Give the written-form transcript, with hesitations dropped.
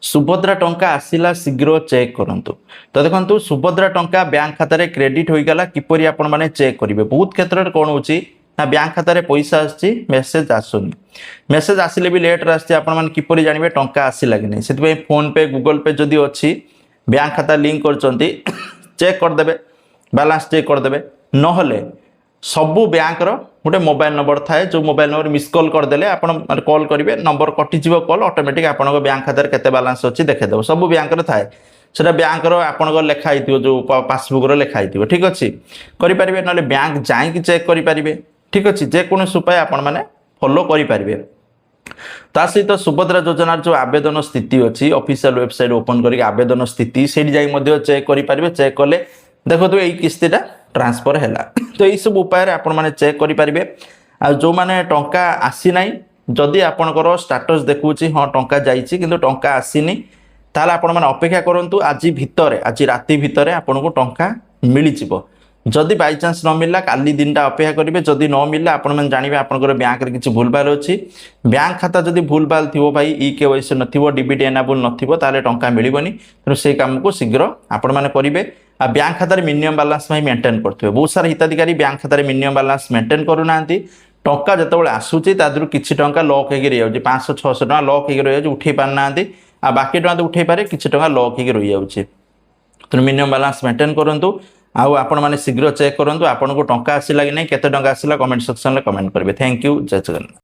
सुभद्रा टंका आसिला शीघ्र चेक करंतु। तो देखंतु सुभद्रा टंका बैंक खाता रे क्रेडिट होई गला किपरि आपण माने चेक करिवे। बहुत क्षेत्र रे कोन होची ना बैंक खाता रे पैसा आछि मेसेज आसुनी, मेसेज आसिले भी लेट रे आछि आपण माने किपरि जानिबे टंका आसिला कि नै। सेति पे फोन पे गूगल पे जदी अछि बैंक खाता लिंक करचंती चेक कर देबे, बैलेंस चेक कर देबे। नहले सबु बैंक रो गोटे मोबाइल नंबर थाए जो मोबाइल नंबर मिस कॉल कर देले आपण कॉल करिवे, नंबर कटि जीवो कॉल ऑटोमेटिक आपण को बैंक खाता रे केते बैलेंस अछि देखे देबो। सबु बैंक रो थाए सेटा बैंक रो आपण को लेखा आइतियो जो पासबुक रो लेखा आइतियो। ठीक अछि करि परिबे, नले बैंक जाई कि चेक करि परिबे। ठीक अछि जे कोन उपाय आपण माने फॉलो करि परिबे। ता सहित सुभद्रा योजना जो आवेदन स्थिति अच्छी ऑफिशियल वेबसाइट ओपन करके आवेदन स्थिति से जाई चेक करि परिबे। चेक कले देखो तो यही किस्तीटा ट्रांसफर है। तो यही सब उपाय आपण माने चेक करि परिबे। आ जो माने टंका आसी नाही जदि आपणकर स्टेटस देखुची हाँ टंका जाइछि किंतु टंका आसीनी ताले आपण माने अपेक्षा करंतु आज भितरे आज राति भितरे आपनको टंका मिलि जिवो। जदि बाय चांस न मिलला काली दिनटा अपेक्षा करिवे। जदि न मिलला आपण मन जानिबे आपनकर बैंक रे किछि भूलभाल अछि। बैंक खाता जदि भूलभाल थिवो भाई ई केवाईसी नथिवो डीबीटी एनेबल नथिवो ताले टंका मिलिबोनी। तेनु से काम को शीघ्र आपण माने करिवे। आ बैंक खाता रे मिनिमम बैलेंस भाई मेंटेन करथिबे। बहुत सारा हिताधिकारी बैंक खाता रे मिनिमम बैलेंस मेंटेन करू नांती। टंका जतबेले आसुची तादरु किछि टंका लॉक हेगे रहि जाउची, 500 600 टंका लॉक हेगे रहि जाउची, उठेई पार नांती। आ बाकी टंका तो उठेई पारे, किछि टंका लॉक हेगे रहि जाउची। तेनु मिनिमम बैलेंस मेंटेन करंतु। आउ आपण माने शीघ्र चेक करंतु आपनको टंका आसिला कि नै, केते टंका आसिला कमेंट सेक्शन रे कमेंट करबे। थैंक यू, जय जगन्नाथ।